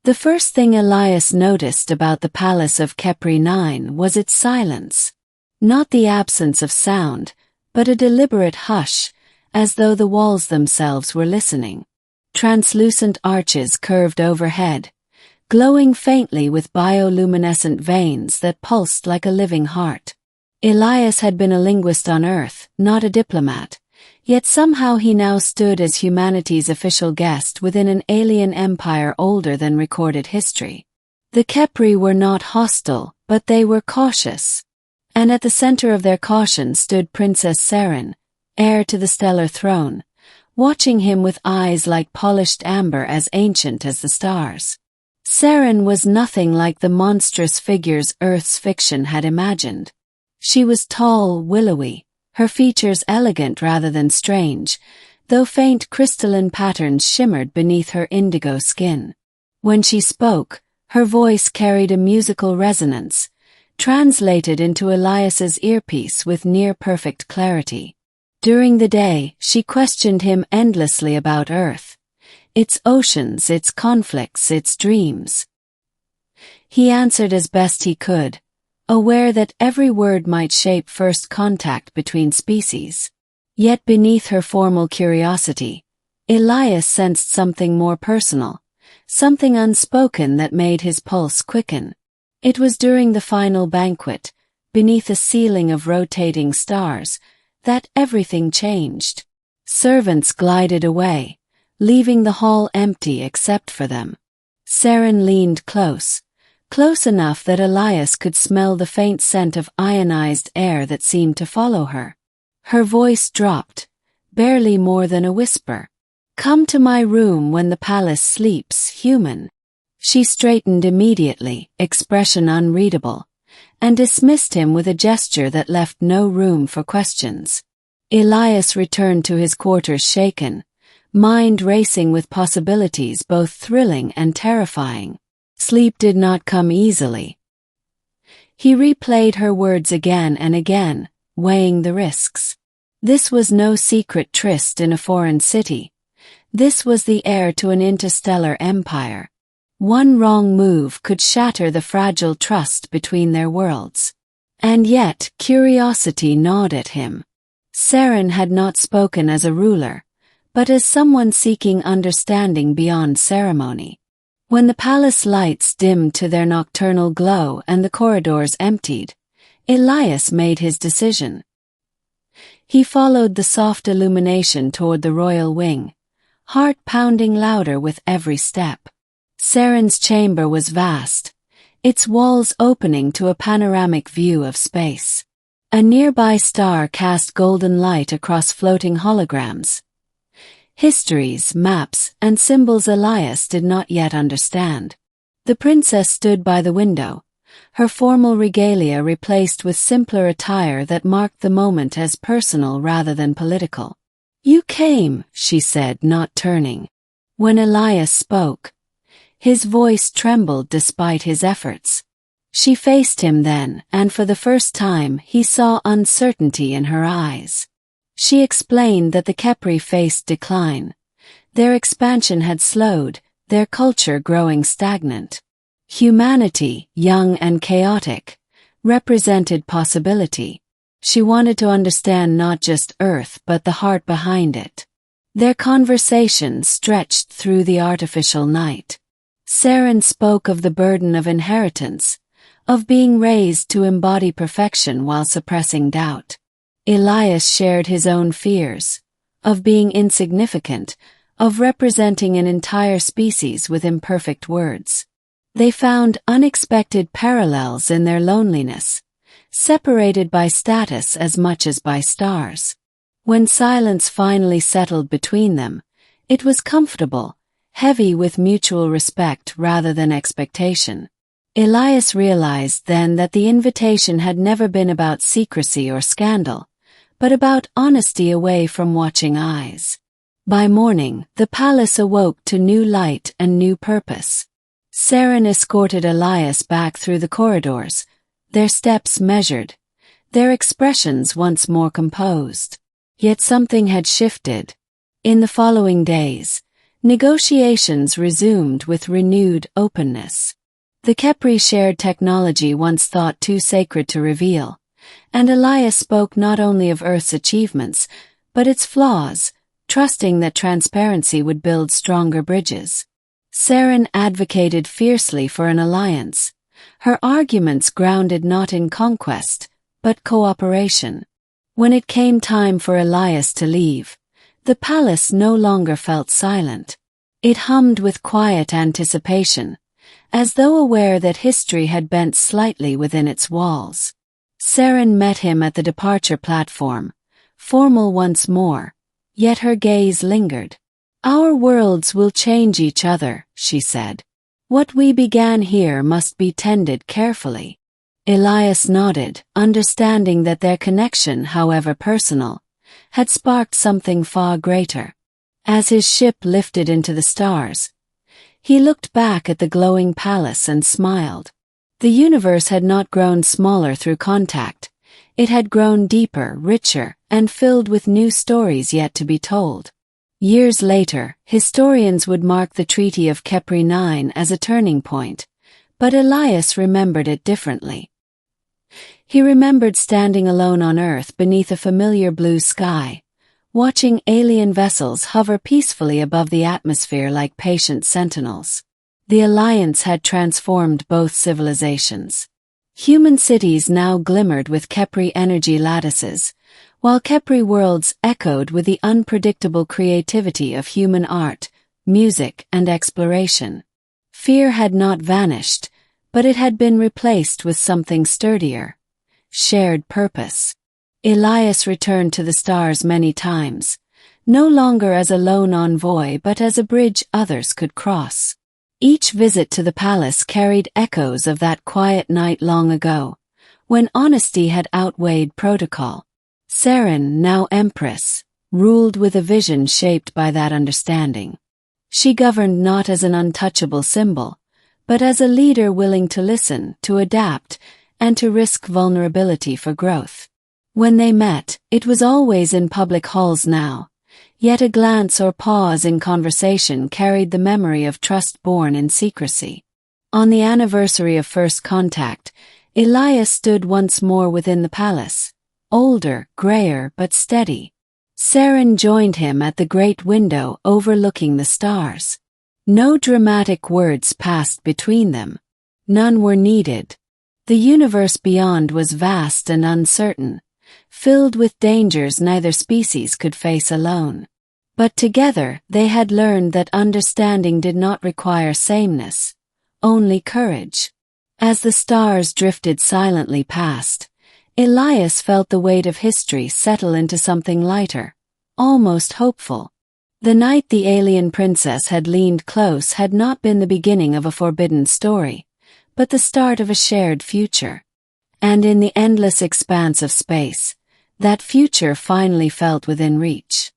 The first thing Elias noticed about the palace of Kepri 9 was its silence. Not the absence of sound, but a deliberate hush, as though the walls themselves were listening. Translucent arches curved overhead, glowing faintly with bioluminescent veins that pulsed like a living heart. Elias had been a linguist on Earth, not a diplomat, yet somehow he now stood as humanity's official guest within an alien empire older than recorded history. The Kepri were not hostile, but they were cautious. And at the center of their caution stood Princess Seren, heir to the stellar throne, watching him with eyes like polished amber as ancient as the stars. Seren was nothing like the monstrous figures Earth's fiction had imagined. She was tall, willowy, her features elegant rather than strange, though faint crystalline patterns shimmered beneath her indigo skin. When she spoke, her voice carried a musical resonance, translated into Elias's earpiece with near-perfect clarity. During the day, she questioned him endlessly about Earth, its oceans, its conflicts, its dreams. He answered as best he could, aware that every word might shape first contact between species. Yet beneath her formal curiosity, Elias sensed something more personal, something unspoken that made his pulse quicken. It was during the final banquet, beneath a ceiling of rotating stars, that everything changed. Servants glided away, leaving the hall empty except for them. Seren leaned close enough that Elias could smell the faint scent of ionized air that seemed to follow her. Her voice dropped, barely more than a whisper. "Come to my room when the palace sleeps, human." She straightened immediately, expression unreadable, and dismissed him with a gesture that left no room for questions. Elias returned to his quarters shaken, mind racing with possibilities both thrilling and terrifying. Sleep did not come easily. He replayed her words again and again, weighing the risks. This was no secret tryst in a foreign city. This was the heir to an interstellar empire. One wrong move could shatter the fragile trust between their worlds. And yet, curiosity gnawed at him. Seren had not spoken as a ruler, but as someone seeking understanding beyond ceremony. When the palace lights dimmed to their nocturnal glow and the corridors emptied, Elias made his decision. He followed the soft illumination toward the royal wing, heart pounding louder with every step. Seren's chamber was vast, its walls opening to a panoramic view of space. A nearby star cast golden light across floating holograms. Histories, maps, and symbols Elias did not yet understand. The princess stood by the window, her formal regalia replaced with simpler attire that marked the moment as personal rather than political. "You came," she said, not turning. When Elias spoke, his voice trembled despite his efforts. She faced him then, and for the first time he saw uncertainty in her eyes. She explained that the Kepri faced decline. Their expansion had slowed, their culture growing stagnant. Humanity, young and chaotic, represented possibility. She wanted to understand not just Earth but the heart behind it. Their conversation stretched through the artificial night. Seren spoke of the burden of inheritance, of being raised to embody perfection while suppressing doubt. Elias shared his own fears, of being insignificant, of representing an entire species with imperfect words. They found unexpected parallels in their loneliness, separated by status as much as by stars. When silence finally settled between them, it was comfortable, heavy with mutual respect rather than expectation. Elias realized then that the invitation had never been about secrecy or scandal, but about honesty away from watching eyes. By morning, the palace awoke to new light and new purpose. Seren escorted Elias back through the corridors, their steps measured, their expressions once more composed. Yet something had shifted. In the following days, Negotiations resumed with renewed openness. The Kepri shared technology once thought too sacred to reveal, and Elias spoke not only of Earth's achievements, but its flaws, trusting that transparency would build stronger bridges. Saren advocated fiercely for an alliance, her arguments grounded not in conquest, but cooperation. When it came time for Elias to leave, the palace no longer felt silent. It hummed with quiet anticipation, as though aware that history had bent slightly within its walls. Saren met him at the departure platform, formal once more, yet her gaze lingered. "Our worlds will change each other," she said. "What we began here must be tended carefully." Elias nodded, understanding that their connection, however personal, had sparked something far greater. As his ship lifted into the stars, he looked back at the glowing palace and smiled. The universe had not grown smaller through contact. It had grown deeper, richer, and filled with new stories yet to be told. Years later, historians would mark the Treaty of Kepri 9 as a turning point, but Elias remembered it differently. He remembered standing alone on Earth beneath a familiar blue sky, watching alien vessels hover peacefully above the atmosphere like patient sentinels. The alliance had transformed both civilizations. Human cities now glimmered with Kepri energy lattices, while Kepri worlds echoed with the unpredictable creativity of human art, music, and exploration. Fear had not vanished, but it had been replaced with something sturdier: shared purpose. Elias returned to the stars many times, no longer as a lone envoy but as a bridge others could cross. Each visit to the palace carried echoes of that quiet night long ago, when honesty had outweighed protocol. Saren, now Empress, ruled with a vision shaped by that understanding. She governed not as an untouchable symbol, but as a leader willing to listen, to adapt, and to risk vulnerability for growth. When they met, it was always in public halls now, yet a glance or pause in conversation carried the memory of trust born in secrecy. On the anniversary of first contact, Elias stood once more within the palace, older, grayer, but steady. Saren joined him at the great window overlooking the stars. No dramatic words passed between them. None were needed. The universe beyond was vast and uncertain, filled with dangers neither species could face alone. But together they had learned that understanding did not require sameness, only courage. As the stars drifted silently past, Elias felt the weight of history settle into something lighter, almost hopeful. The night the alien princess had leaned close had not been the beginning of a forbidden story, but the start of a shared future. And in the endless expanse of space, that future finally felt within reach.